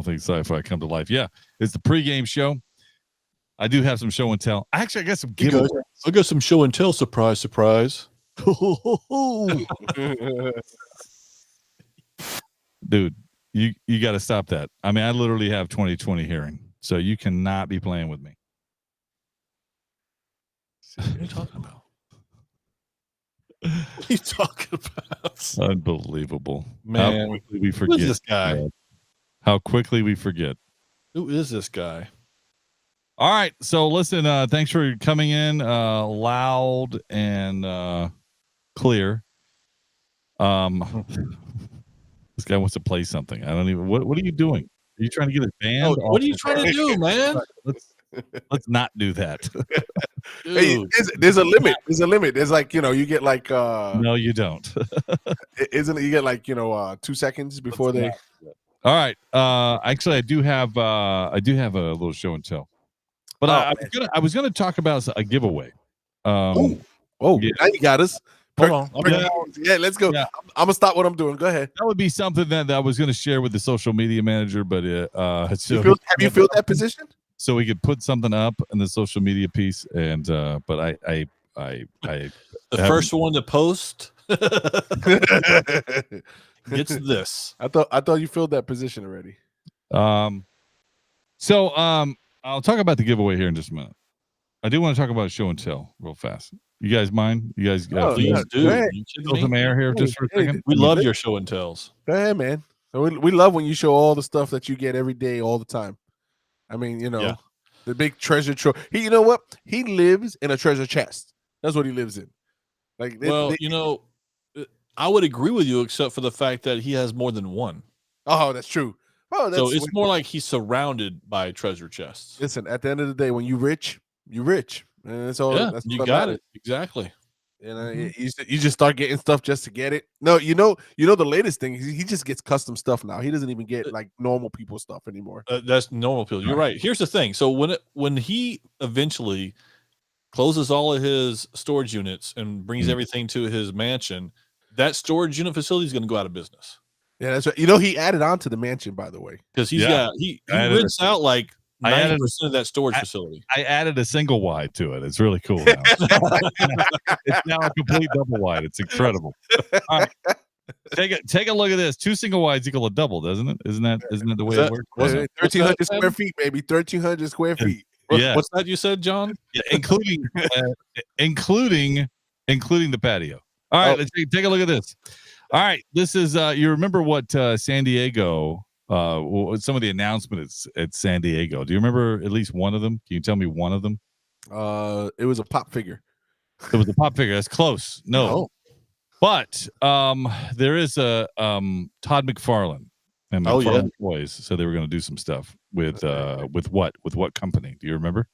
all things sci-fi come to life. Yeah, it's the pregame show. I do have some show and tell. Actually, I got some giveaways. I got some show and tell. Surprise, surprise. Dude, you got to stop that. I mean, I literally have 20/20 hearing, so you cannot be playing with me. What are you talking about? What are you talking about? Unbelievable, man. How quickly we forget. Who is this guy? How quickly we forget. Who is this guy? All right, so listen. Thanks for coming in, loud and clear. This guy wants to play something. I don't even. What are you doing? Are you trying to get a band? What are you trying to do, man? Let's not do that. Hey, there's a limit. There's a limit. There's like, you get like no, you don't. Isn't it? You get like 2 seconds before they. All right. Actually, I do have a little show and tell, but I was gonna talk about a giveaway. Yeah. Now you got us. Hold on. Yeah, let's go. Yeah. I'm gonna stop what I'm doing. Go ahead. That would be something that I was gonna share with the social media manager, but have you filled that position? So we could put something up in the social media piece, and but I the first one to post gets this. I thought you filled that position already. So I'll talk about the giveaway here in just a minute. I do want to talk about show and tell real fast. You guys mind? You guys please do. Fill some air here just for a second. We love your show and tells. Go ahead, man. So we love when you show all the stuff that you get every day, all the time. I mean, the big treasure trove. You know what? He lives in a treasure chest. That's what he lives in. Like, I would agree with you, except for the fact that he has more than one. Oh, that's true. Oh, so it's more like he's surrounded by treasure chests. Listen, at the end of the day, when you rich, and that's all. Yeah, that's you got it exactly. You just start getting stuff just to get it. No, the latest thing. He just gets custom stuff now. He doesn't even get like normal people stuff anymore. That's normal people. You're right. Here's the thing. So when he eventually closes all of his storage units and brings everything to his mansion, that storage unit facility is going to go out of business. Yeah, that's right. He added on to the mansion, by the way, because he rents out like 90% of that storage facility. I added a single wide to it. It's really cool now. It's now a complete double wide. It's incredible. All right. Take a look at this. 2 single wides equal a double, doesn't it? Isn't that the way it works? 1,300 square feet, baby. 1,300 square feet. Yeah. What's that you said, John? Yeah, including the patio. All right, let's take a look at this. All right, this is you remember what San Diego some of the announcements at San Diego. Do you remember at least one of them? Can you tell me one of them? It was a pop figure. It was a pop figure. That's close. No. But there is a Todd McFarlane and McFarlane Toys said they were going to do some stuff with what company? Do you remember?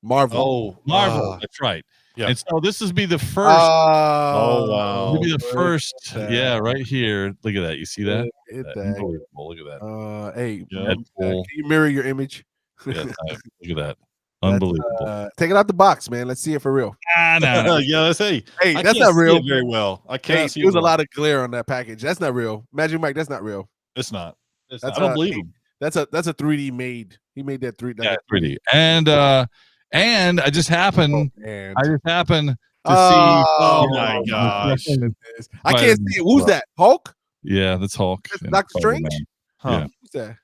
Marvel. Marvel. That's right. Yeah. And so this would be the first. Oh wow! This would be the first. Yeah, right here. Look at that. You see that? Unbelievable. Look at that. Hey, can you mirror your image? Yeah, look at that. Unbelievable. Take it out the box, man. Let's see it for real. No. Yeah, let's see. Hey, that's not real. Very well. I can't see. There was a lot of glare on that package. That's not real. Magic Mike, that's not real. It's not. I don't believe him. That's a 3D made. He made that 3D. Yeah, 3D. And I just happened to see. Oh my gosh! I can't see it. Who's that? Hulk? Yeah, that's Hulk. That's Doctor Strange. Yeah. Who's that?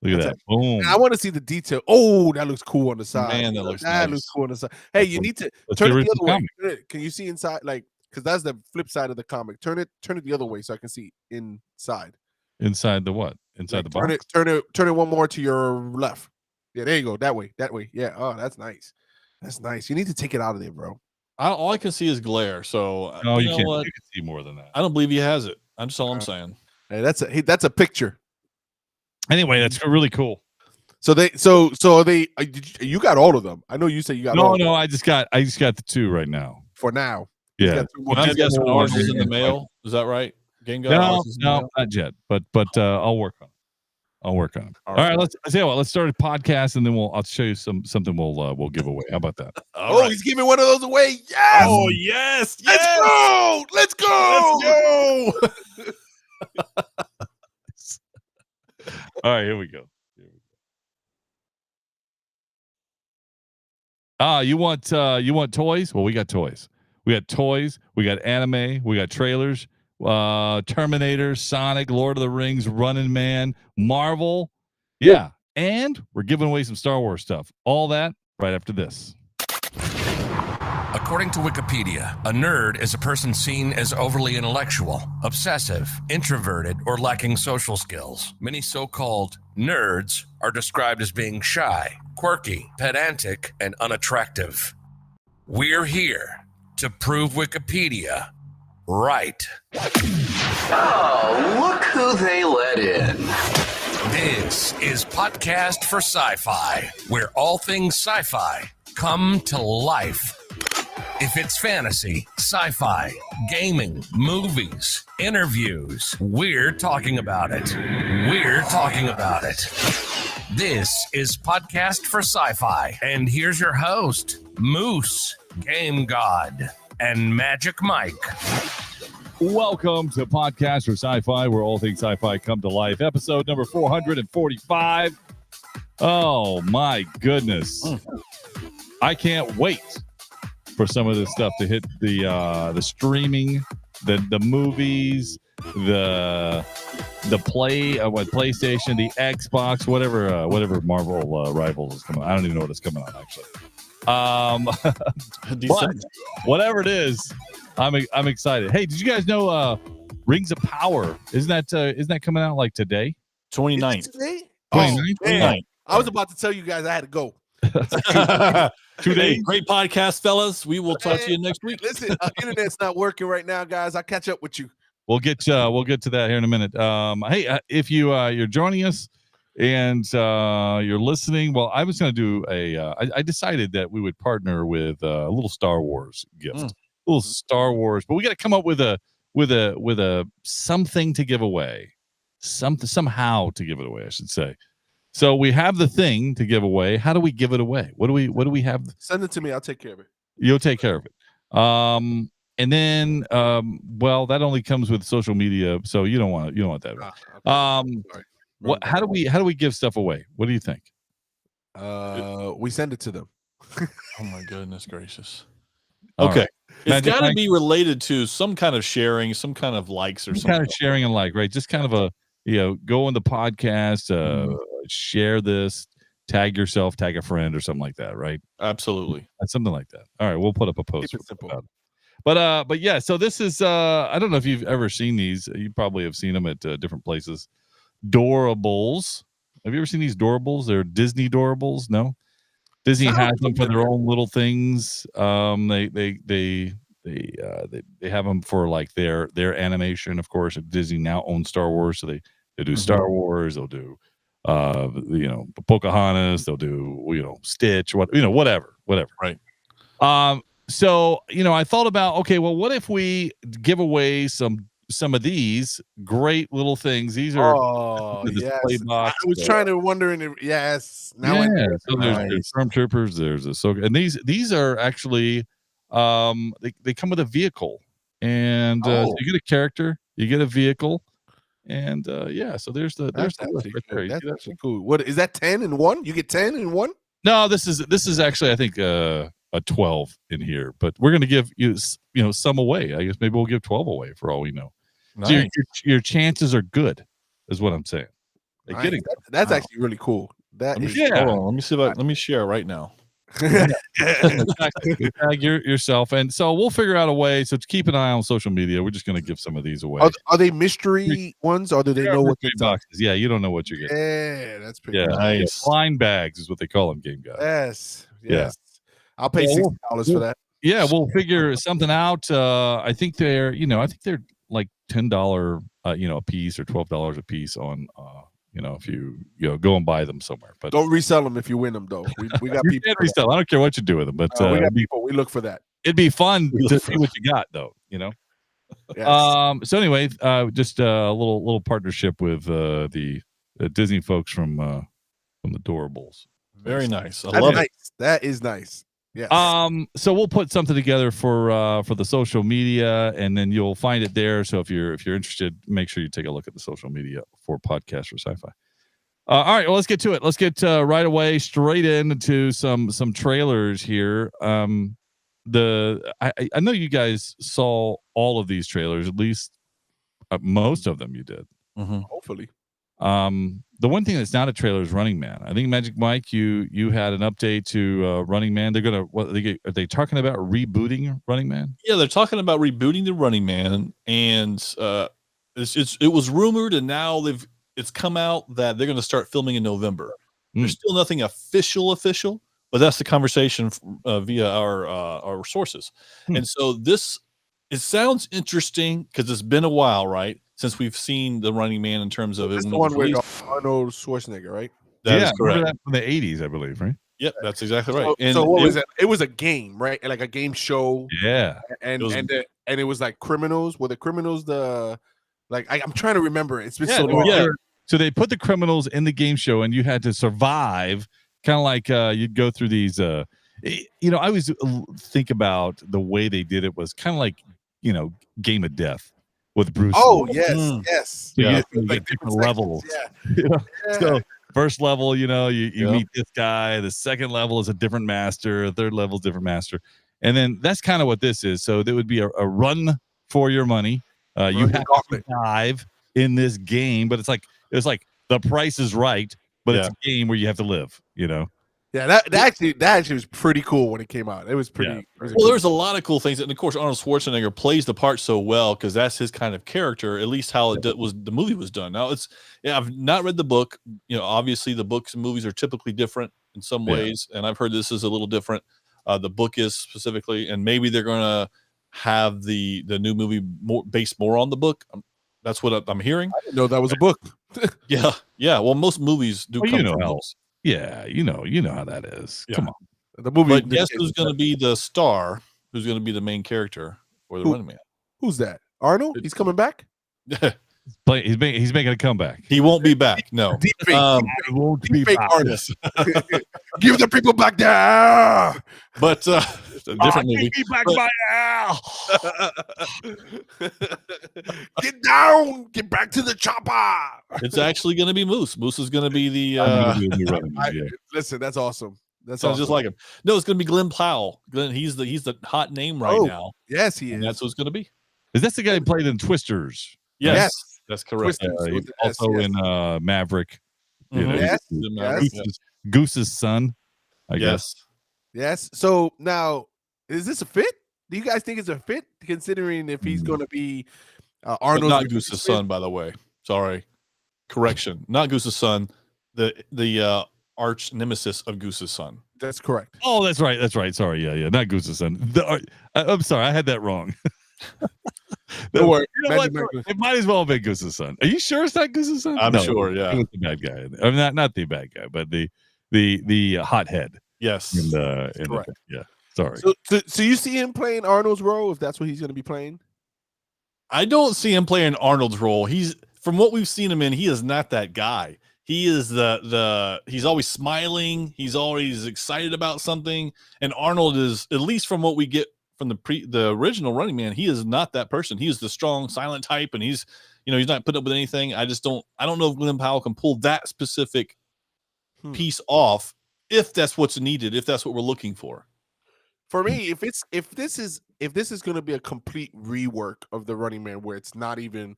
Look at that. Boom. I want to see the detail. Oh, that looks cool on the side. Man, that looks cool on the side. Hey, you need to turn it the other way. Can you see inside? Like, because that's the flip side of the comic. Turn it the other way so I can see inside. Inside the what? Inside the box. Turn it one more to your left. Yeah, there you go. That way. Yeah. Oh, that's nice. That's nice. You need to take it out of there, bro. All I can see is glare. So no, you can't. You can see more than that. I don't believe he has it. That's all I'm saying. Hey, that's a picture. Anyway, that's really cool. So you got all of them. I know you say you got all. No, I just got the 2 right now. For now. Yeah. I'm guessing ours is in the mail. Is that right? No, not yet. But I'll work on it. All right, let's start a podcast and then I'll show you something we'll give away. How about that? Right. He's giving one of those away. Yes. Oh yes. Let's go. All right, here we go. You want toys? Well, we got toys. We got toys. We got anime. We got trailers. Terminator, Sonic, Lord of the Rings, Running Man, Marvel. Yeah, and we're giving away some Star Wars stuff. All that right after this. According to Wikipedia, a nerd is a person seen as overly intellectual, obsessive, introverted, or lacking social skills. Many so-called nerds are described as being shy, quirky, pedantic, and unattractive. We're here to prove Wikipedia right. Oh, look who they let in. This is Podcast for Sci-Fi, where all things sci-fi come to life. If it's fantasy, sci-fi, gaming, movies, interviews, we're talking about it. We're talking about it. This is Podcast for Sci-Fi, and here's your host, Moose, Game God, and Magic Mike. Welcome to Podcast for Sci-Fi, where all things sci-fi come to life. Episode number 445. Oh my goodness! I can't wait for some of this stuff to hit the streaming, the movies, the PlayStation, the Xbox, whatever Marvel Rivals is coming on. I don't even know what it's coming on actually. But whatever it is, I'm excited. Hey, did you guys know Rings of Power? Isn't that coming out like today? 29th. Today? 29th? I was about to tell you guys I had to go. 2 days. Hey, great podcast, fellas. We will talk to you next week. Listen, internet's not working right now, guys. I'll catch up with you. We'll get to that here in a minute. Hey, if you're joining us and you're listening, well, I was going to do I decided that we would partner with a little Star Wars gift, a little Star Wars, but we got to come up with a something to give away, somehow to give it away, I should say. So we have the thing to give away. How do we give it away? What do we have? Send it to me. I'll take care of it. You'll take care of it. And then, well, that only comes with social media, so you don't want that. Okay. How do we give stuff away? What do you think? We send it to them. Oh my goodness gracious. All Okay. right. It's Magic got to Mike? be related to some kind of sharing, some kind of likes or Some something. kind of sharing and like, right? Just kind of a, go on the podcast, share this, tag yourself, tag a friend or something like that, right? Absolutely. Something like that. All right, we'll put up a post. Keep it simple. about it. But yeah, so this is I don't know if you've ever seen these. You probably have seen them at different places. Doorables. Have you ever seen these Doorables? They're Disney Doorables. No, Disney has them for their own little things. They have them for like their animation. Of course, Disney now owns Star Wars, so they do Star Wars. They'll do Pocahontas. They'll do Stitch. Whatever. Right. So I thought about, okay, well, what if we give away some of these great little things? These are Oh, the yes. display box. I was trying to wondering if yes. Now I know. So there's stormtroopers. There's and these are actually they come with a vehicle, and so you get a character, you get a vehicle, and so there's the That's list right there. You That's see that? actually cool. What is that? 10 in one? You get 10 in one? No, this is actually I think a 12 in here, but we're gonna give you some away. I guess maybe we'll give 12 away for all we know. Nice. So your chances are good, is what I'm saying. Nice. Getting That's actually really cool. That is Hold on. Let me see let me share right now. exactly. Tag yourself, and so we'll figure out a way. So to keep an eye on social media, we're just gonna give some of these away. Are they mystery ones, or do they know what mystery boxes? Yeah, you don't know what you're getting. Yeah, that's pretty Yeah, cool. Nice. blind bags is what they call them, game guys. Yes. Yeah. I'll pay Yeah, $60 for that. Yeah, we'll figure something out. I think they're like $10 a piece or $12 a piece on if you go and buy them somewhere. But Don't resell them if you win them, though. We got you people. can resell. I don't care what you do with them, but We got people. We look for that. it'd be fun We to look see what you got, though. Yes. So anyway, just a little partnership with the Disney folks from the Doorables. Very nice. I That's love nice. it. That is nice. Yes. So we'll put something together for the social media, and then you'll find it there. So if you're interested, make sure you take a look at the social media for Podcast for Sci-Fi. All right, well, let's get to it. Let's get right away straight into some trailers here. I know you guys saw all of these trailers, at least most of them you did. Hopefully. The one thing that's not a trailer is Running Man. I think Magic Mike, you had an update to Running Man. They're gonna are they talking about rebooting Running Man? Yeah, they're talking about rebooting the Running Man, and it was rumored, and now it's come out that they're going to start filming in November. There's still nothing official, but that's the conversation via our sources. And so it sounds interesting because it's been a while, right, since we've seen the Running Man in terms of It's the one with Arnold Schwarzenegger, right? That is correct. That from the 80s, I believe, right? Yep, that's exactly right. So what was it? It was a game, right? Like a game show. Yeah, and it was like criminals. Were the criminals I'm trying to remember. It's been so long. Yeah. So they put the criminals in the game show, and you had to survive, kind of like you'd go through these. I always think about the way they did it was kind of like Game of Death with Bruce. Oh yes, yes. So yeah. you get different levels. Yeah. So first level, you meet this guy. The second level is a different master. Third level is different master, and then that's kind of what this is. So there would be a run for your money. You have to dive in this game, but it's like The Price is Right, but it's a game where you have to live. Yeah, that actually was pretty cool when it came out. It was pretty. Well, there's a lot of cool things, and of course, Arnold Schwarzenegger plays the part so well because that's his kind of character. At least how the movie was done. Now I've not read the book. Obviously the books and movies are typically different in some ways, and I've heard this is a little different. The book is specifically, and maybe they're gonna have the new movie based more on the book. That's what I'm hearing. I didn't know that was a book. Yeah. Well, most movies do come from books. Yeah, you know how that is. Yeah. Come on. The movie. But guess who's going to be the star? Who's going to be the main character for the Running Man? Who's that? Arnold? He's coming back? He's making a comeback. He won't be back. No. He won't be fake back. artist. Give the people back there. But a different movie. Give me back my Al. Get down. Get back to the chopper. It's actually going to be Moose. Moose is going to be the. Listen, that's awesome. That's sounds just like him. No, it's going to be Glenn Powell. Glenn, he's the hot name right now. Yes, he is. And that's what it's going to be. Is that the guy who played in Twisters? Yes. That's correct. Also in Maverick. Goose's son, I guess. Yes. So now, is this a fit? Do you guys think it's a fit, considering if he's going to be Arnold? Not Goose's son, by the way. Sorry. Correction. Not Goose's son. The arch nemesis of Goose's son. That's correct. Oh, that's right. Sorry. Yeah. Not Goose's son. I'm sorry. I had that wrong. Don't worry. It might as well have been Goose's son. Are you sure it's not Goose's son? I'm sure. Yeah, he was the bad guy. I mean, not the bad guy, but the hothead. Yes. Yeah. Sorry. So you see him playing Arnold's role, if that's what he's going to be playing? I don't see him playing Arnold's role. He's, from what we've seen him in, he is not that guy. He is he's always smiling. He's always excited about something. And Arnold is, at least from what we get from the original Running Man, he is not that person. He is the strong, silent type, and he's not putting up with anything. I don't know if Glenn Powell can pull that specific piece off, if that's what's needed, if that's what we're looking for. For me, if this is going to be a complete rework of the Running Man, where it's not even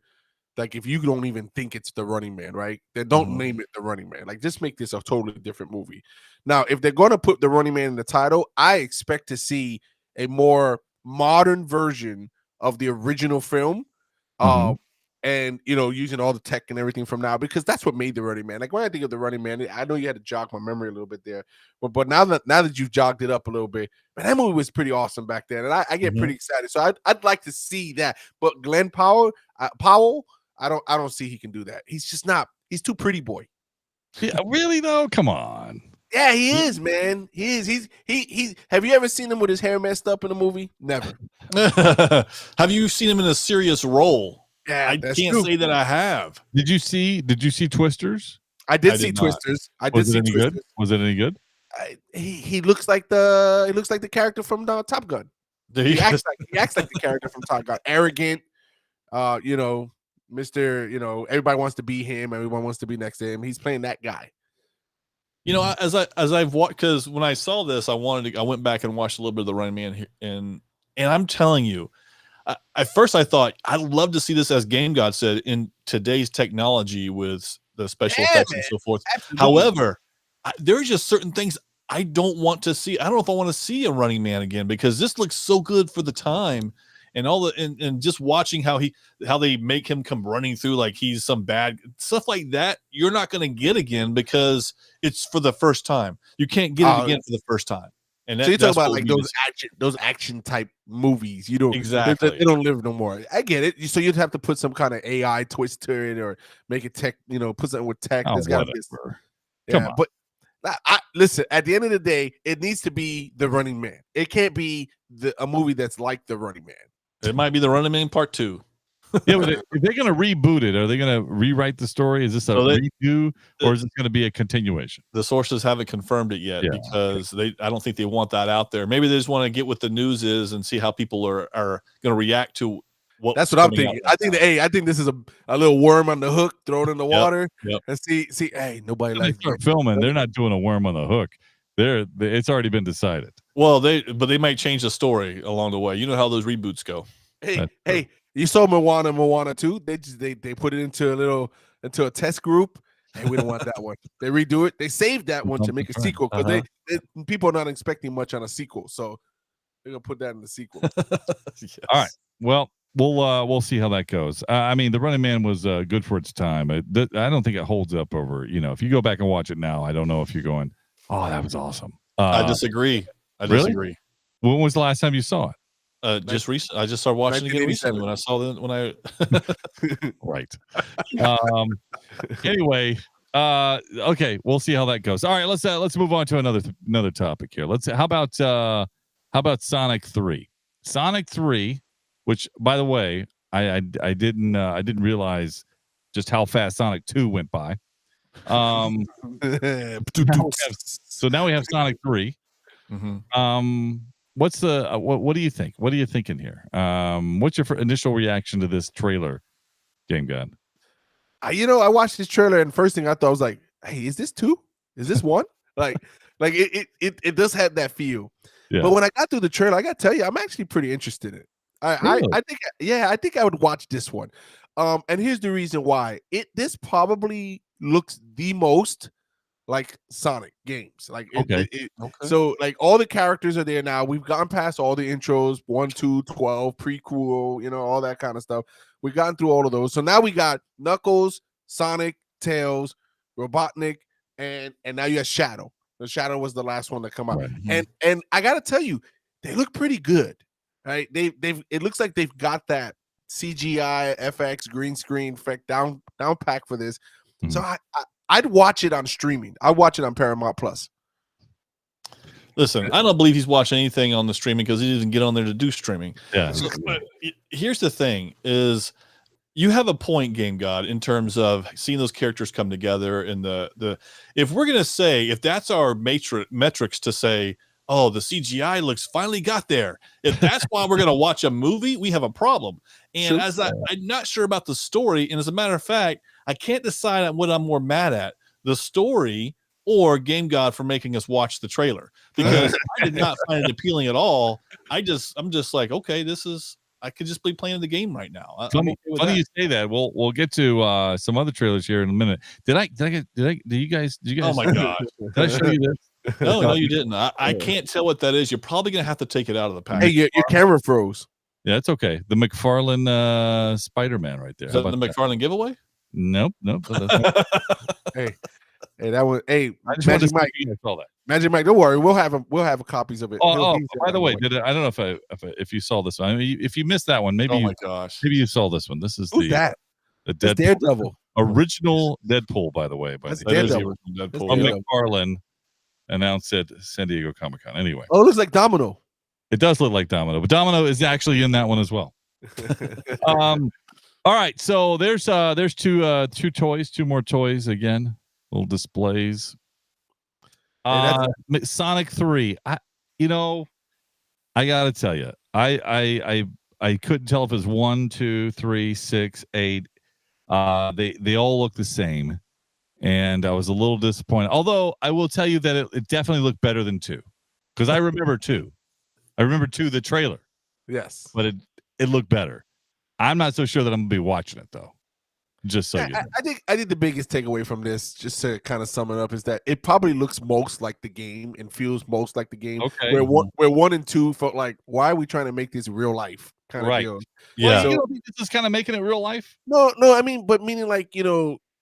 like, if you don't even think it's the Running Man, right? Then don't name it the Running Man. Like, just make this a totally different movie. Now, if they're going to put the Running Man in the title, I expect to see a more modern version of the original film, and using all the tech and everything from now, because that's what made the Running Man. Like, when I think of the Running Man, I know you had to jog my memory a little bit there, but now that you've jogged it up a little bit, man, that movie was pretty awesome back then, and I get pretty excited. So I'd like to see that. But Glenn Powell, I don't see he can do that. He's just not. He's too pretty boy. Yeah, really though? Come on. Yeah, he is, man. He is. He's. Have you ever seen him with his hair messed up in a movie? Never. Have you seen him in a serious role? Yeah, I can't say that I have. Did you see Twisters? I did see Twisters. Was it any good? Was it any good? He looks like the character from Top Gun. He acts like the character from Top Gun. Arrogant, Mr. Everybody wants to be him. Everyone wants to be next to him. He's playing that guy. As I've watched, because when I saw this, I went back and watched a little bit of the Running Man here, and I'm telling you, at first I thought I'd love to see this, as Game God said, in today's technology with the special effects and so forth. Absolutely. However, there's just certain things I don't want to see. I don't know if I want to see a Running Man again, because this looks so good for the time. And and just watching how they make him come running through like he's some bad stuff like that, you're not going to get again, because it's for the first time. You can't get it again for the first time. And so you talk about like those action type movies. You don't exactly. They don't live no more. I get it. So you'd have to put some kind of AI twist to it, or make it tech. Put something with tech. There's got to be. Come on. But listen. At the end of the day, it needs to be the Running Man. It can't be a movie that's like the Running Man. It might be the Running Man Part 2. Yeah, but if they're going to reboot it, are they going to rewrite the story? Is this a redo, or is it going to be a continuation? The sources haven't confirmed it yet, because I don't think they want that out there. Maybe they just want to get what the news is and see how people are going to react to what. That's what I'm thinking. I think this is a little worm on the hook, throw it in the water, and see. Hey, nobody likes filming. They're not doing a worm on the hook. It's already been decided. Well, they might change the story along the way. You know how those reboots go. Hey, you saw Moana 2. They put it into a test group. Hey, we don't want that one. They redo it. They saved that one to make a sequel, because people are not expecting much on a sequel, so they're gonna put that in the sequel. Yes. All right. Well, we'll see how that goes. I mean, the Running Man was good for its time. I don't think it holds up over. If you go back and watch it now, I don't know if you're going, oh, that was awesome. I disagree. Really? When was the last time you saw it? Just recently. I just started watching it again recently when I saw that. Right. Anyway, okay, we'll see how that goes. All right, let's move on to another topic here. How about Sonic 3? Sonic 3, which, by the way, I didn't realize just how fast Sonic 2 went by. So now we have Sonic 3. Mm-hmm. What's the what do you think? What are you thinking here? What's your initial reaction to this trailer, Game God? I watched this trailer, and first thing I thought was like, hey, is this 2? Is this 1? like it does have that feel. Yeah. But when I got through the trailer, I got to tell you, I'm actually pretty interested in it. I think I would watch this one. And here's the reason why. This probably looks the most like Sonic games. Like So like all the characters are there now. We've gone past all the intros, 1, 2, 12, prequel, all that kind of stuff. We've gotten through all of those. So now we got Knuckles, Sonic, Tails, Robotnik, and now you have Shadow. The Shadow was the last one to come out. Right. And I gotta tell you, they look pretty good. Right? It looks like they've got that CGI, FX, green screen effect down pack for this. Mm-hmm. So I'd watch it on streaming. I'd watch it on Paramount Plus. Listen, I don't believe he's watching anything on the streaming, because he didn't get on there to do streaming. Yeah. So, but here's the thing: is you have a point, Game God, in terms of seeing those characters come together. And if we're gonna say, if that's our metrics to say, oh, the CGI looks finally got there, if that's why we're gonna watch a movie, we have a problem. And I'm not sure about the story, and as a matter of fact, I can't decide on what I'm more mad at: the story or Game God for making us watch the trailer, because I did not find it appealing at all. I'm just like, okay, I could just be playing the game right now. Funny you say that. We'll get to some other trailers here in a minute. Did you guys? Oh my gosh! Did I show you this? No, you didn't. I can't tell what that is. You're probably gonna have to take it out of the pack. Hey, your camera froze. Yeah, it's okay. The McFarlane Spider-Man right there. Is that the McFarlane giveaway? Nope. Hey, that was. Hey, Magic Mike. Magic Mike, don't worry. We'll have copies of it. By the way, I don't know if you saw this one. I mean, if you missed that one, maybe. Oh my gosh! Maybe you saw this one. This is the Daredevil original Deadpool. By the way, that is the original Deadpool. McFarlane announced at San Diego Comic-Con. Anyway, it looks like Domino. It does look like Domino, but Domino is actually in that one as well. All right, so there's two more toys again, little displays. Sonic 3. I gotta tell you, I couldn't tell if it was 1, 2, 3, 6, 8. They all look the same, and I was a little disappointed. Although I will tell you that it definitely looked better than 2, because I remember 2. I remember 2, the trailer, Yes. but it looked better. I'm not so sure that I'm gonna be watching it though. Just so you know. I think the biggest takeaway from this, just to kind of sum it up, is that it probably looks most like the game and feels most like the game. Okay. Where 1 and 2 felt like, why are we trying to make this real life kind of deal? Yeah. Well, So- you don't think this is kind of making it real life? No, I mean, but meaning like,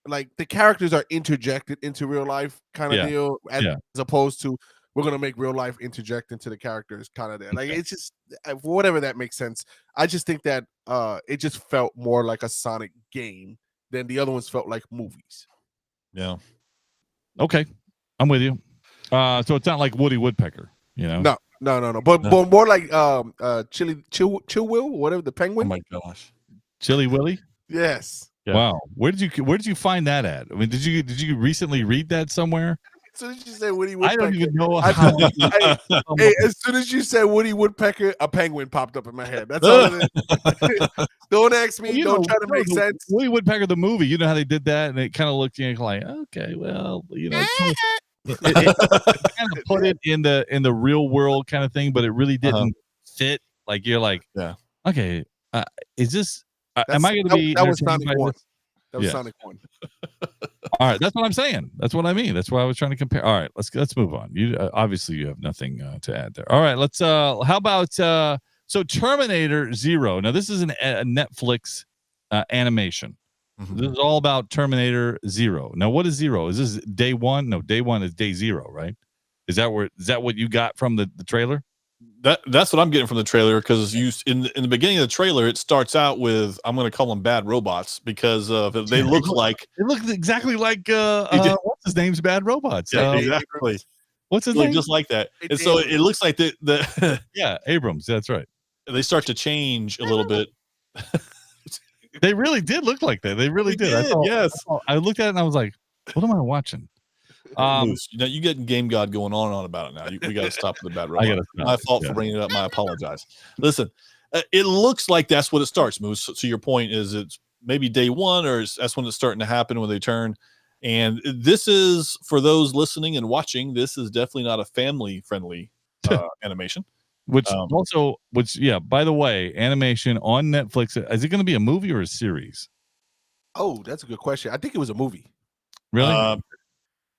like the characters are interjected into real life kind of Yeah. deal, as Yeah. opposed to we're gonna make real life interject into the characters kind of there. Like it's just for whatever that makes sense. I just think that it just felt more like a Sonic game than the other ones felt like movies. Yeah. Okay, I'm with you. So it's not like Woody Woodpecker, you know? No. But more like Chill Will, whatever, the Oh penguin. my gosh. Chili Willy. Yes. Yeah. Wow. Where did you find that at? I mean, did you recently read that somewhere? As soon as you said Woody I Woodpecker, don't even know how. hey, as soon as you said Woody Woodpecker, a penguin popped up in my head. That's all it is. Don't ask me. Don't try to make sense. Woody Woodpecker, the movie. You know how they did that, and it kind of looked like, okay, well, it kind of put it in the real world kind of thing, but it really didn't fit. Like you're like, Yeah. Okay, is this? Am I going to be? That was entertained Sonic by 1. this? That was Yeah. Sonic 1. All right, that's what I'm saying. That's what I mean. That's why I was trying to compare. All right, let's move on. You obviously you have nothing to add there. All right, let's. How about so Terminator Zero? Now this is a Netflix animation. Mhm. This is all about Terminator Zero. Now what is Zero? Is this day one? No, day one is day zero, right? Is that what you got from the trailer? That's what I'm getting from the trailer, because you in the beginning of the trailer it starts out with, I'm going to call them bad robots because they look like It looks exactly like what's his name's Bad Robots. exactly What's his like name? just like that. Hey, And so Abrams. it looks like the Yeah, Abrams. That's right. they start to change a little bit. They really did look like that. They really They did. did, yes. I looked at it and I was like, what am I watching? Moose, you getting Game God going on and on about it now. We got to stop with the bad robot. gotta stop My it, fault yeah. for bringing it up. I apologize. Listen, it looks like that's what it starts, Moose. So your point is it's maybe day one, or that's when it's starting to happen when they turn. And this is, for those listening and watching, this is definitely not a family-friendly animation. Which yeah, by the way, animation on Netflix. Is it going to be a movie or a series? Oh, that's a good question. I think it was a movie. Really?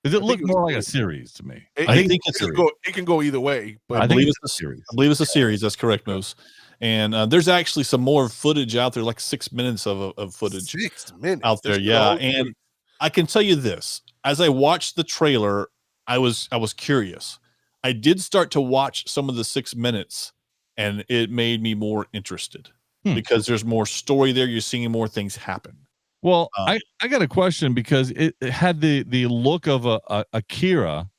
Does it think look it was more a like a movie. series to me? I think it's it can go either way. But I think believe it's a it's series. I believe it's a series. That's correct, Moose. And there's actually some more footage out there, like 6 minutes of footage 6 minutes out there. That's Yeah, the whole and series. I can tell you this: as I watched the trailer, I was curious. I did start to watch some of the 6 minutes, and it made me more interested because there's more story there. You're seeing more things happen. Well, I got a question because it had the look of a Akira.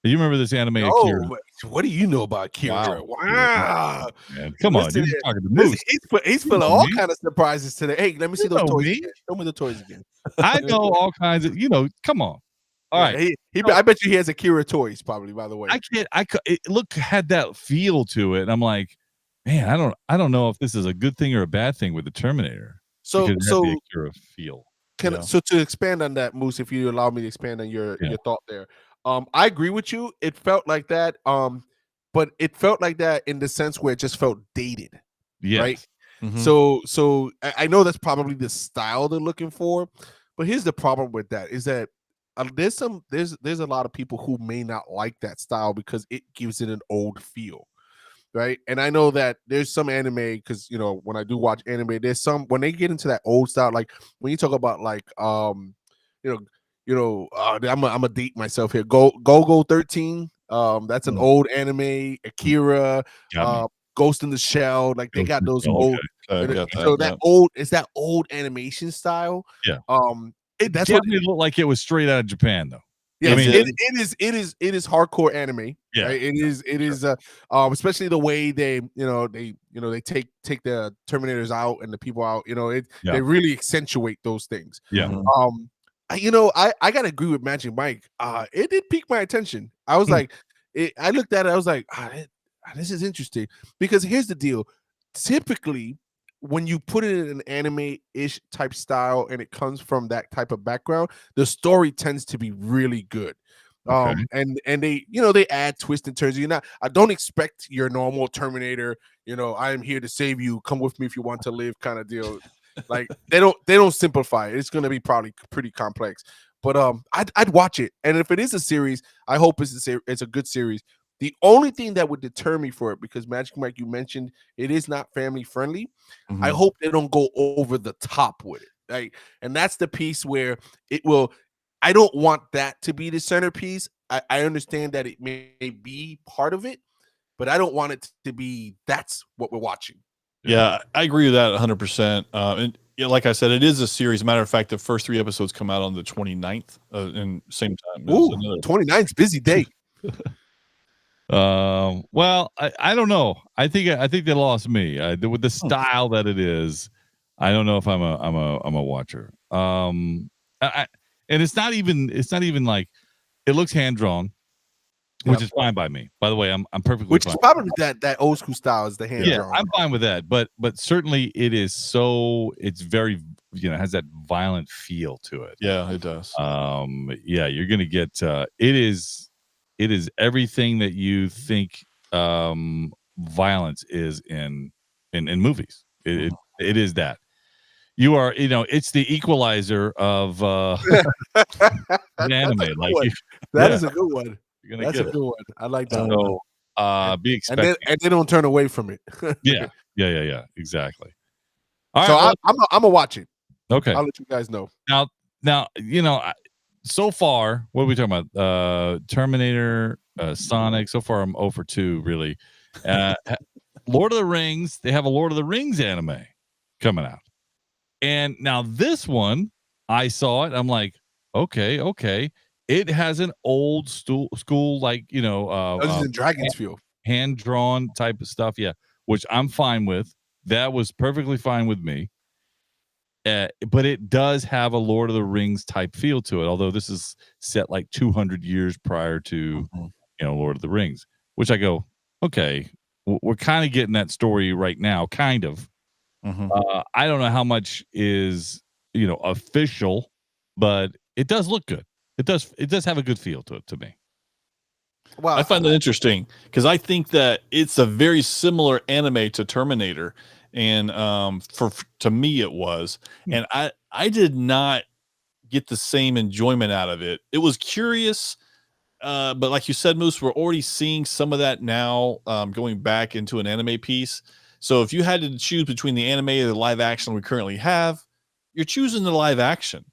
Do you remember this anime Akira? What do you know about Kira? Wow. Man, come on, Listen you're here. talking to Moose. He's full of all kind of surprises today. Hey, let me see You those know toys me. again. Show me the toys again. I know all kinds of, come on. All right. I bet you he has Akira toys, probably, by the way. It had that feel to it. And I'm like, man, I don't know if this is a good thing or a bad thing with the Terminator. So because it had the Akira feel. So to expand on that, Moose, if you allow me to expand on your thought there. I agree with you. It felt like that. But it felt like that in the sense where it just felt dated. Yes. Right. Mhm. So I know that's probably the style they're looking for, but here's the problem with that is that there's a lot of people who may not like that style because it gives it an old feel, right? And I know that there's some anime, because when I do watch anime, there's some when they get into that old style, like when you talk about like I'm a date myself here. Go 13. That's an old anime. Akira, Ghost in the Shell. Like they got those old. It's that old animation style. Yeah. That's It what definitely looked like it was straight out of Japan, though. Yes, I mean, it is hardcore anime. Yeah. Right? It is especially the way they take the Terminators out and the people out. They really accentuate those things. Yeah. I gotta agree with Magic Mike. It did pique my attention. I was like, I looked at it. I was like, this is interesting, because here's the deal. Typically, when you put it in an anime-ish type style and it comes from that type of background, the story tends to be really good. Okay. And they, they add twists and turns. I don't expect your normal Terminator, I am here to save you, come with me if you want to live kind of deal. Like they don't simplify it. It's going to be probably pretty complex. But I'd watch it. And if it is a series, I hope it's a good series. The only thing that would deter me for it, because Magic Mike, you mentioned it is not family friendly. I hope they don't go over the top with it. Like, and that's the piece where it will. I don't want that to be the centerpiece. I understand that it may be part of it, but I don't want it to be that's what we're watching. Yeah, I agree with that 100%. And like I said, it is a series. Matter of fact, the first 3 episodes come out on the 29th and same time. Ooh, 29's busy day. Well, I don't know. I think they lost me with the style that it is. I don't know if I'm a watcher. And it's not even like it looks hand drawn, which is fine by me. By the way, I'm perfectly which fine. is probably that old school style is the hand drawn. Yeah, I'm fine with that. But certainly it is it's very has that violent feel to it. Yeah, it does. Yeah, you're gonna get it is everything that you think violence is in movies. It is that. You are, it's the equalizer of an anime. That is a good one. You're gonna That's get a good one. I like that. So, be expecting. And they don't turn away from it. Yeah, exactly. All so right, I'm gonna watch it. Okay, I'll let you guys know. Now, so far, what are we talking about? Terminator, Sonic. So far, I'm 0 for 2, really. Lord of the Rings. They have a Lord of the Rings anime coming out. And now this one, I saw it. I'm like, okay. It has an old school, like, Dungeons and Dragons feel. Hand-drawn type of stuff. Yeah, which I'm fine with. That was perfectly fine with me. But it does have a Lord of the Rings type feel to it, although this is set like 200 years prior to, Lord of the Rings, which I go, okay, we're kind of getting that story right now, kind of. I don't know how much is, official, but it does look good. It does have a good feel to it to me. Well, I find that interesting because I think that it's a very similar anime to Terminator. And to me it was, and I did not get the same enjoyment out of it. It was curious, but like you said, Moose, we're already seeing some of that now, going back into an anime piece. So if you had to choose between the anime and the live action we currently have, you're choosing the live action.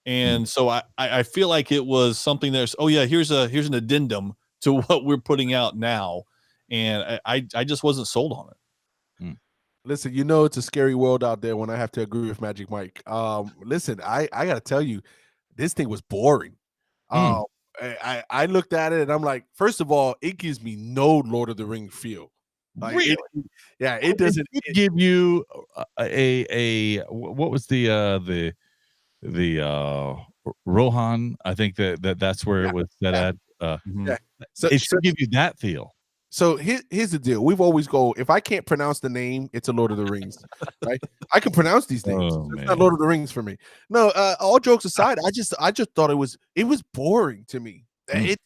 And so I feel like it was something there's here's an addendum to what we're putting out now, and I just wasn't sold on it. Listen, it's a scary world out there when I have to agree with Magic Mike. Listen, I got to tell you, this thing was boring. I looked at it and I'm like, first of all, it gives me no Lord of the Rings feel. Like, really? It doesn't give you what was the Rohan? I think that's where it was set at. So it should give you that feel. So here's the deal. We've always if I can't pronounce the name, it's a Lord of the Rings, right? I can pronounce these names. It's not Lord of the Rings for me. No, all jokes aside, I just thought it was boring to me. It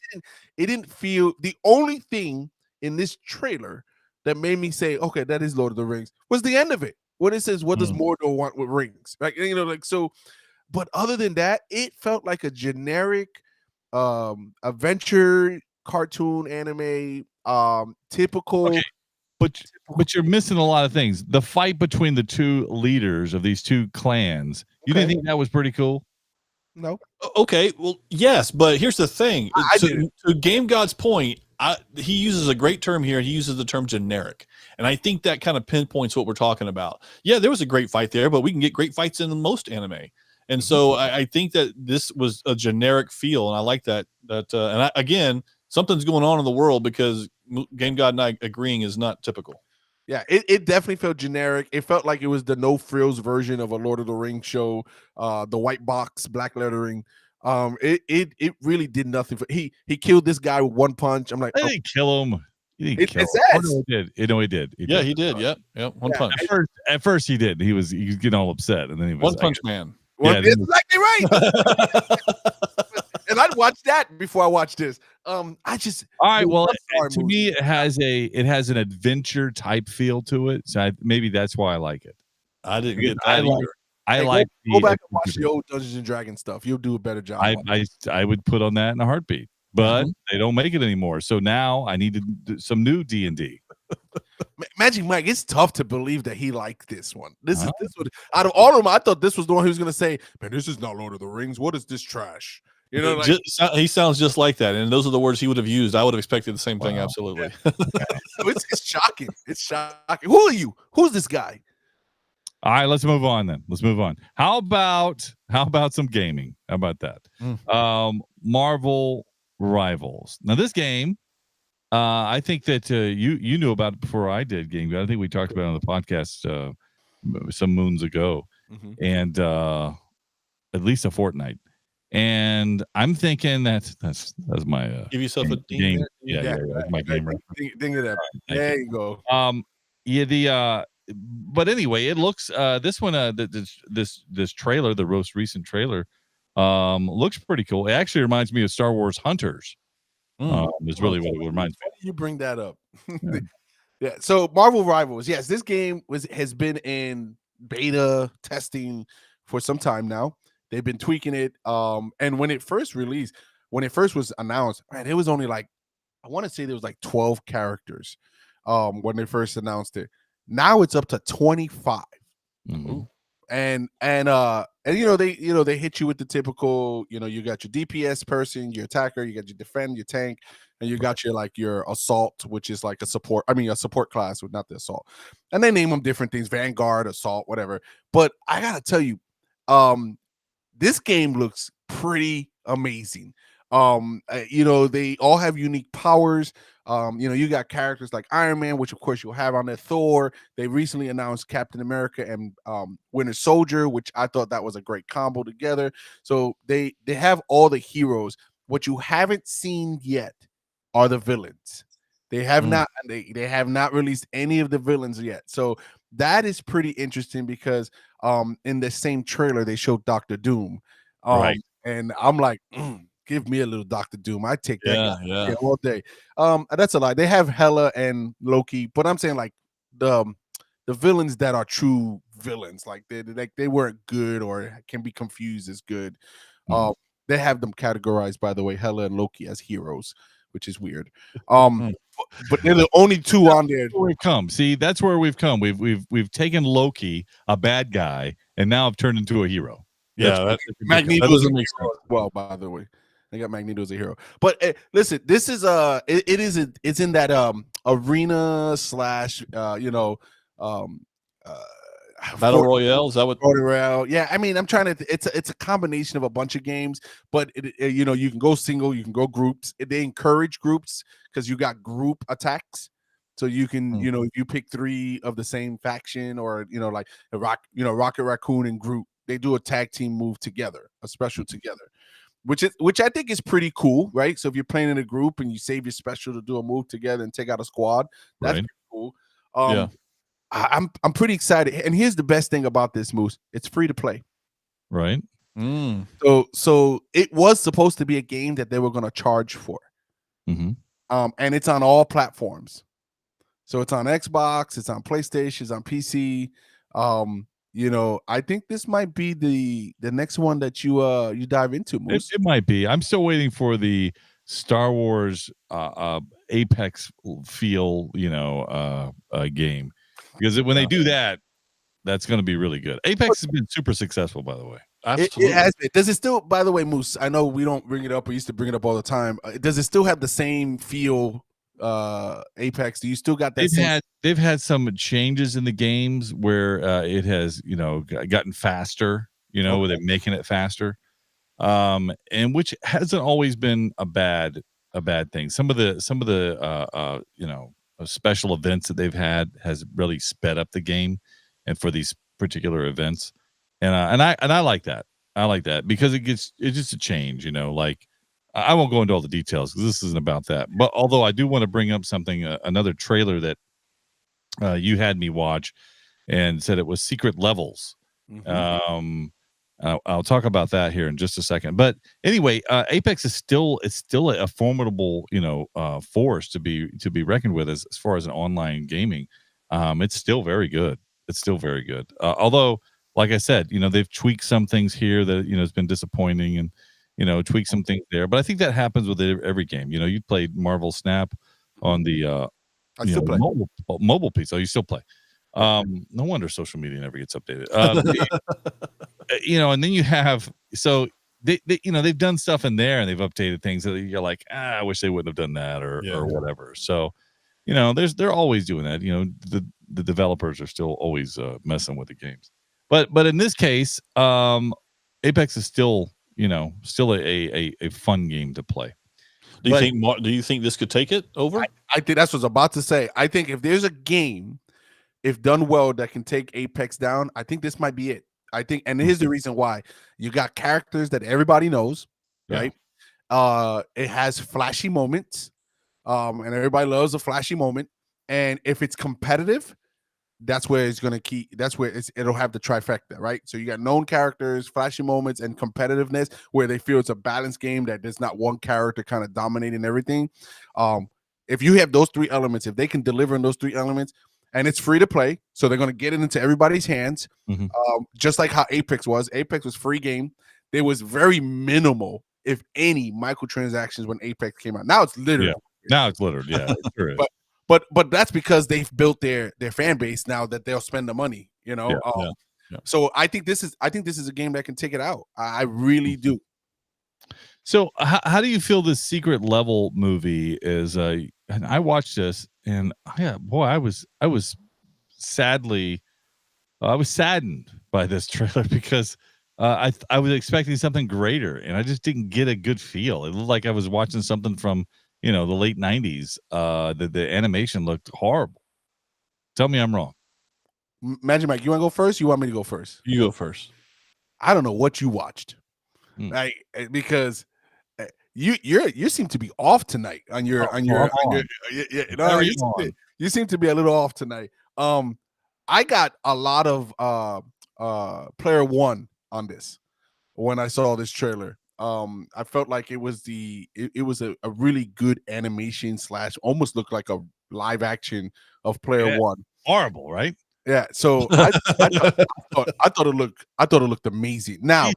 didn't feel. The only thing in this trailer that made me say, okay, that is Lord of the Rings, was the end of it. When it says, what does Mordor want with rings? Like, so, but other than that, it felt like a generic adventure cartoon anime, typical. Okay. But you're missing a lot of things. The fight between the two leaders of these two clans. You didn't think that was pretty cool? No. Okay. Well, yes, but here's the thing. To Game God's point, he uses a great term here. He uses the term generic. And I think that kind of pinpoints what we're talking about. Yeah, there was a great fight there, but we can get great fights in most anime. And so I think that this was a generic feel. And I like that. Again, something's going on in the world because Game God and I agreeing is not typical. Yeah, it definitely felt generic. It felt like it was the no frills version of a Lord of the Rings show, the white box, black lettering. It really did nothing for he killed this guy with one punch. I'm like, they didn't kill him. He didn't kill It's him. Oh, ass. no, he did. You know, he did. He Yeah, did. he did. Yep. One punch. At first he did. He was getting all upset, and then he was One like, punch man. Well, Yeah, that's exactly right. And I'd watch that before I watched this. I just all right. Well, I'm sorry, to Moose. me, it has an adventure type feel to it. So maybe that's why I like it. I didn't Because get that either. I Hey, like go the back and watch the old Dungeons and Dragons stuff. You'll do a better job. I would put on that in a heartbeat, but they don't make it anymore. So now I need to do some new D&D. Magic Mike, it's tough to believe that he liked this one. This one out of all of them. I thought this was the one who was going to say, "Man, this is not Lord of the Rings. What is this trash?" You know, like, he sounds just like that, and those are the words he would have used. I would have expected the same thing. Absolutely. so it's shocking. It's shocking. Who are you? Who's this guy? All right, let's move on then. Let's move on. How about some gaming? How about that? Marvel Rivals. Now this game, I think that you knew about it before I did. Game. I think we talked about it on the podcast some moons ago, and at least a fortnight. And I'm thinking that's my give yourself a ding game. there. Yeah, that's my game. Ding it up. Right, there you go. But anyway, it looks this one this trailer, the most recent trailer, looks pretty cool. It actually reminds me of Star Wars Hunters. Is really what it reminds me. You bring that up. Yeah. So Marvel Rivals, yes, this game has been in beta testing for some time now. They've been tweaking it. And when it first was announced, man, it was only like, I want to say there was like 12 characters when they first announced it. Now it's up to 25. And they hit you with the typical, you got your DPS person, your attacker, you got your defend, your tank, and you got your assault, which is like a support class, with not the assault. And they name them different things, Vanguard, assault, whatever. But I gotta tell you, this game looks pretty amazing. They all have unique powers. You got characters like Iron Man, which of course you'll have on there, Thor. They recently announced Captain America and Winter Soldier, which I thought that was a great combo together. So they have all the heroes. What you haven't seen yet are the villains. They have not released any of the villains yet. So that is pretty interesting because in the same trailer they showed Doctor Doom. Right. And I'm like, give me a little Doctor Doom. I take that guy all day. That's a lie. They have Hela and Loki, but I'm saying like the villains that are true villains, like they weren't good or can be confused as good. They have them categorized, by the way, Hela and Loki as heroes, which is weird. But they're the only two on there. That's where we've come. See, that's where we've come. We've taken Loki, a bad guy, and now have turned into a hero. Yeah, Magneto doesn't make sense. Well, by the way, they got Magneto as a hero. But listen, this is it's in that arena / Battle Royale. Is that what? Battle Royale. Yeah, I mean, I'm trying to. It's a combination of a bunch of games, but you can go single, you can go groups. They encourage groups because you got group attacks. So you can, if you pick 3 of the same faction, or like Rocket Raccoon and Groot, they do a tag team move together, a special together, which I think is pretty cool, right? So if you're playing in a group and you save your special to do a move together and take out a squad, that's pretty cool. I'm pretty excited. And here's the best thing about this, Moose: it's free to play. Right. So it was supposed to be a game that they were going to charge for, and it's on all platforms. So it's on Xbox, it's on PlayStation, it's on PC. I think this might be the next one that you dive into, Moose. It might be. I'm still waiting for the Star Wars Apex feel, game, because when they do that, that's going to be really good. Apex has been super successful, by the way. It has been. Does it still, by the way, Moose? I know we don't bring it up. We used to bring it up all the time. Does it still have the same feel? Apex, do you still got that? They've had some changes in the games where it has gotten faster, where they're making it faster, and which hasn't always been a bad thing. Some of the special events that they've had has really sped up the game, and for these particular events, and I like that. I like that because it's just a change, like I won't go into all the details because this isn't about that. But although I do want to bring up something, another trailer that you had me watch and said it was Secret Levels. Mhm. I'll talk about that here in just a second. But anyway, Apex is still a formidable force to be reckoned with as far as an online gaming. It's still very good. It's still very good. Although, like I said, they've tweaked some things here that has been disappointing, and tweak some things there. But I think that happens with every game. You played Marvel Snap on the I still play. mobile piece. Oh, you still play. No wonder social media never gets updated. And then you have they've done stuff in there and they've updated things that you're like, I wish they wouldn't have done that or whatever. So they're always doing that. The developers are still always messing with the games. But in this case, Apex is still a fun game to play. Do you think this could take it over? I think that's what I was about to say. I think if there's a game, if done well, that can take Apex down, I think this might be it. I think, and here's the reason why. You got characters that everybody knows, right? It has flashy moments, and everybody loves a flashy moment. And if it's competitive, that's where it's gonna keep. That's where it'll have the trifecta, right? So you got known characters, flashy moments, and competitiveness, where they feel it's a balanced game that there's not one character kind of dominating everything. If you have those three elements, if they can deliver in those three elements, and it's free to play, so they're gonna get it into everybody's hands, just like how Apex was. Apex was free game. There was very minimal, if any, microtransactions when Apex came out. Now it's literally. Now it's littered. Yeah, it sure is. But that's because they've built their fan base now that they'll spend the money, So I think this is a game that can take it out. I really do. So how do you feel this Secret Level movie is? And I watched this, and I was saddened by this trailer because I was expecting something greater, and I just didn't get a good feel. It looked like I was watching something from the late 90s. The animation looked horrible. Tell me I'm wrong. Magic Mike, you want to go first? You want me to go first? You go first. I don't know what you watched, because you seem to be off tonight on your you seem to be a little off tonight. I got a lot of player one on this when I saw this trailer. I felt like it was a really good animation / almost looked like a live action of player one. Horrible, right? Yeah. So I thought it looked amazing. Now,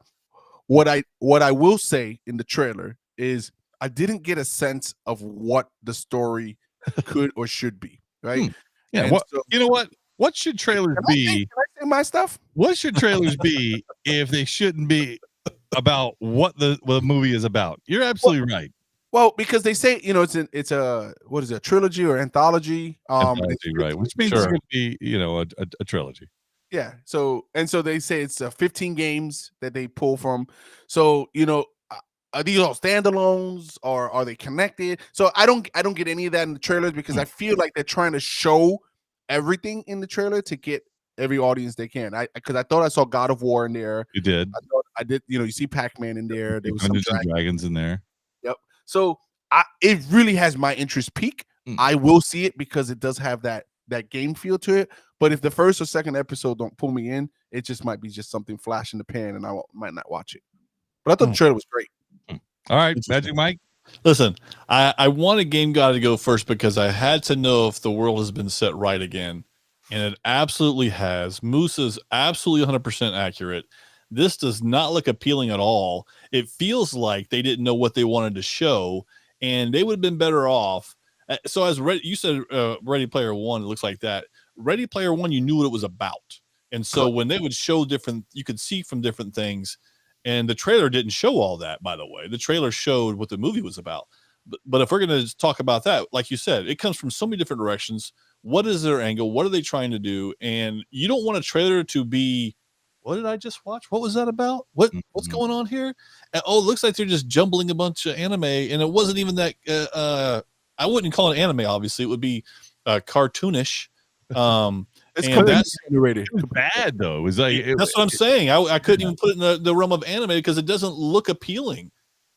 what I will say in the trailer is I didn't get a sense of what the story could or should be. Right. Yeah. You know what? What should trailers be? Can I say my stuff? What should trailers be if they shouldn't be about what the movie is about? You're absolutely right. Well, because they say it's a what is it, a trilogy or anthology? Anthology, right? Which means it's going to be a trilogy. Yeah. So they say it's 15 games that they pull from. So are these all standalones or are they connected? So I don't get any of that in the trailers because I feel like they're trying to show everything in the trailer to get every audience they can. Because I thought I saw God of War in there. You did. I did. You see Pac-Man in there. There was Dungeons and Dragons in there. Yep. So it really has my interest peak. I will see it because it does have that game feel to it. But if the first or second episode don't pull me in, it just might be just something flash in the pan, and I might not watch it. But I thought the trailer was great. All right, Magic Mike. Listen, I wanted Game God to go first because I had to know if the world has been set right again, and it absolutely has. Moose is absolutely 100% accurate. This does not look appealing at all. It feels like they didn't know what they wanted to show, and they would have been better off. So as you said, Ready Player One, it looks like that. Ready Player One, you knew what it was about. And so when they would show you could see from different things. And the trailer didn't show all that, by the way. The trailer showed what the movie was about. But if we're going to talk about that, like you said, it comes from so many different directions. What is their angle? What are they trying to do? And you don't want a trailer to be, what did I just watch? What was that about? What's going on here? And, it looks like they're just jumbling a bunch of anime. And it wasn't even that, I wouldn't call it anime, obviously. It would be cartoonish. It's bad though. It was like that's what I'm saying. I couldn't even put it in the realm of anime because it doesn't look appealing.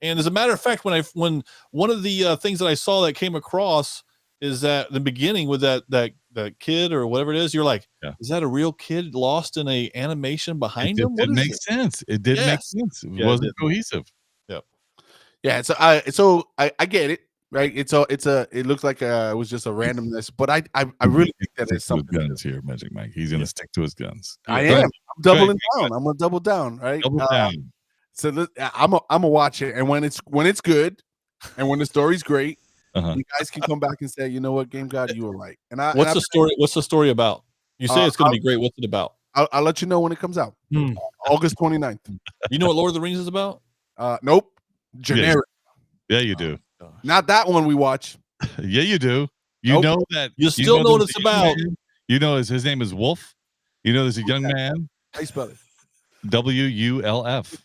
And as a matter of fact, when one of the things that I saw that came across is that the beginning with that kid or whatever it is, you're like, is that a real kid lost in a animation behind him? It makes sense. It did make sense. It wasn't cohesive. Yep. Yeah. So I get it. Right. It looks like it was just a randomness, but I really think that it's something. Guns here, Magic Mike. He's gonna stick to his guns. I am. I'm doubling down. I'm gonna double down. Right. Double down. So I'm gonna watch it, and when it's good, and when the story's great, you guys can come back and say, you know what, Game God, you were right. And what's the story? What's the story about? You say it's gonna be great. What's it about? I'll let you know when it comes out. August 29th. You know what Lord of the Rings is about? Nope. Generic. Yeah, you do. Not that one we watch. Yeah, you do. You know that. You still know what it's about. You know his name is Wolf. You know there's a young man. How you spell it? WULF.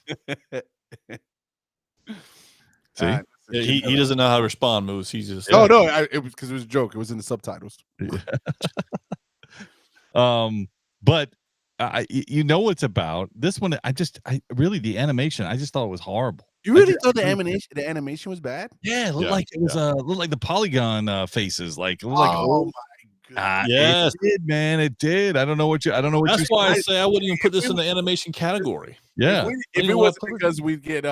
See? He doesn't know how to respond, Moose. He's just no. It was because it was a joke. It was in the subtitles. But you know what it's about. This one, I really the animation. I just thought it was horrible. You really thought the animation was bad? Yeah, it looked like it was looked like the polygon faces. Like, oh my god! Yes, it did, man. It did. I don't know what. That's why I say I wouldn't even put this in the animation category. Yeah, if it wasn't because we'd get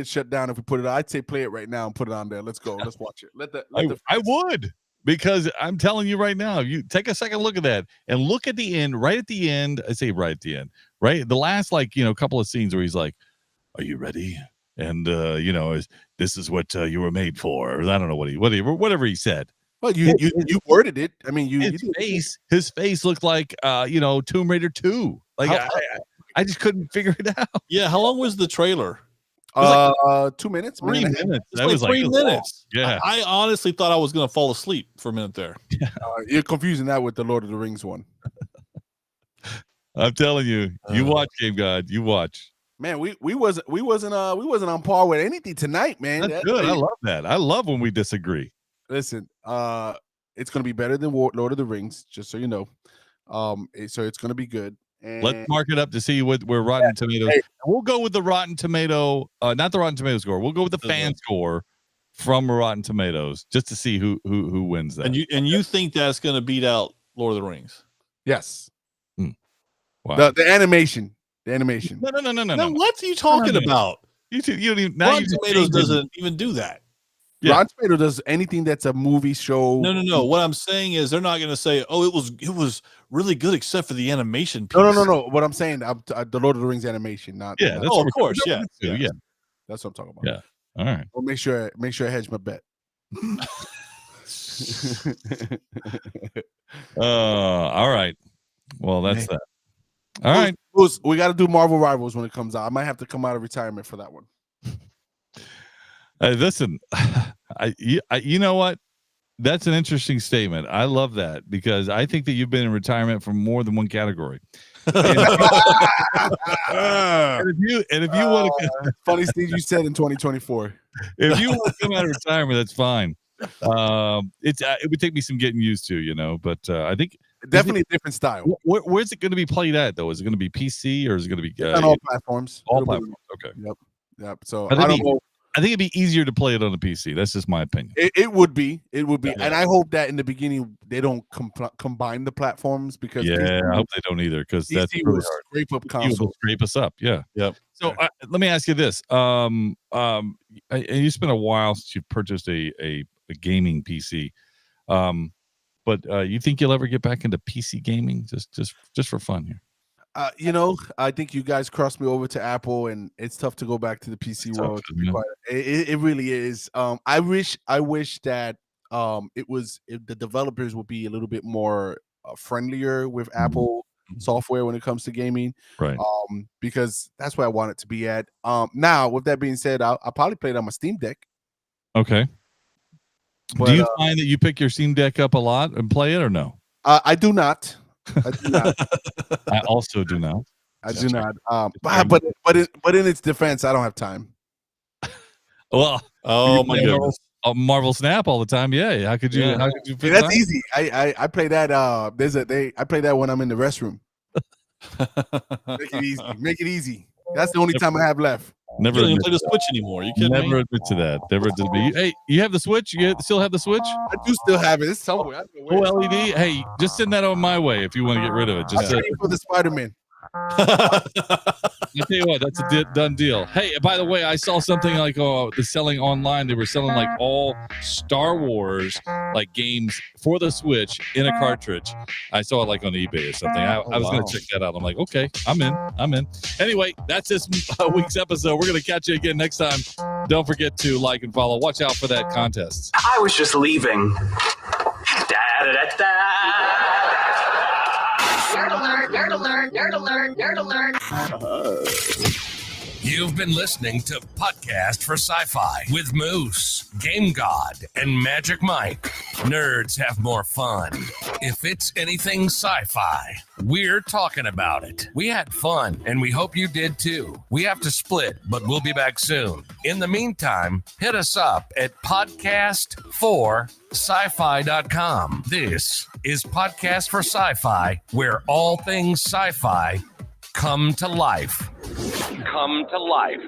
shut down if we put it. I'd say play it right now and put it on there. Let's go. Let's watch it. I would, because I'm telling you right now. You take a second look at that and look at the end. Right at the end, I say right at the end. Right, the last couple of scenes where he's like, "Are you ready?" And this is what you were made for. Or I don't know whatever he said. Well, you worded it. I mean, his face looked like Tomb Raider 2. Like I just couldn't figure it out. Yeah, how long was the trailer? 2 minutes. 3 minutes. That was 3 minutes. Yeah, I honestly thought I was gonna fall asleep for a minute there. You're confusing that with the Lord of the Rings one. I'm telling you, you watch Game God. You watch. Man, we wasn't on par with anything tonight, man. That's good. I love that. I love when we disagree. Listen, it's gonna be better than Lord of the Rings, just so you know. So it's gonna be good. And let's mark it up to see where Rotten Tomatoes. Hey, we'll go with the Rotten Tomato, not the Rotten Tomato score. We'll go with the fan score from Rotten Tomatoes just to see who wins that. And you think that's gonna beat out Lord of the Rings? Yes. Wow. The animation. The animation. No. What are you talking about? You don't even. Rotten Tomatoes doesn't even do that. Yeah. Rotten Tomatoes does anything that's a movie show. No. What I'm saying is they're not going to say, "Oh, it was really good," except for the animation piece. No. What I'm saying, the Lord of the Rings animation, not. Yeah. Of course. Yeah. That's what I'm talking about. Yeah. All right. Well, make sure I hedge my bet. All right. Well, that's that. All right. We got to do Marvel Rivals when it comes out. I might have to come out of retirement for that one. Listen, you know what? That's an interesting statement. I love that because I think that you've been in retirement for more than one category. And if you want to, funny Steve, you said in 2024. If you want to come out of retirement, that's fine. It would take me some getting used to, but I think definitely a different style. Where's it going to be played at though? Is it going to be PC or is it going to be on all platforms? All platforms. Okay. Yep. So I don't know. I think it'd be easier to play it on a PC. That's just my opinion. It would be, and Yeah. I hope that in the beginning they don't combine the platforms because I hope they don't either because that's PC really will hard. scrape up console. Scrape us up. Yeah. Yep. So let me ask you this: you spent a while since you purchased a gaming PC, but you think you'll ever get back into PC gaming just for fun here? I think you guys crossed me over to Apple, and it's tough to go back to the PC world. It really is. I wish that if the developers would be a little bit more friendlier with Apple software when it comes to gaming, right? Because that's where I want it to be at. Now, with that being said, I'll probably play it on my Steam Deck. Okay. But, do you find that you pick your Steam Deck up a lot and play it, or no? I do not. I also do not. I do not. But in its defense, I don't have time. Well, oh my goodness, Marvel Snap all the time. Yeah. How could you? Yeah. How could you? That's easy. I play that. I play that when I'm in the restroom. Make it easy. Make it easy. That's the only time I have left. Never You don't even admit play the to Switch anymore. You that. kidding Never me? admit to that. Never admit to me. Hey, you have the Switch? You still have the Switch? I do still have it. It's somewhere. I don't know where. OLED? Hey, just send that on my way if you want to get rid of it. Just I'm waiting for the Spider-Man. I tell you what, that's a done deal. Hey, by the way, I saw something like they're selling online. They were selling like all Star Wars like games for the Switch in a cartridge. I saw it like on eBay or something. I was going to check that out. I'm like, okay, I'm in. Anyway, that's this week's episode. We're going to catch you again next time. Don't forget to like and follow. Watch out for that contest. I was just leaving. Da-da-da-da. Nerd alert, nerd alert, nerd alert, nerd alert. You've been listening to Podcast for Sci-Fi with Moose, Game God, and Magic Mike. Nerds have more fun. If it's anything sci-fi, we're talking about it. We had fun, and we hope you did too. We have to split, but we'll be back soon. In the meantime, hit us up at podcast4sci-fi.com. This is Podcast for Sci-Fi, where all things sci-fi come to life. Come to life.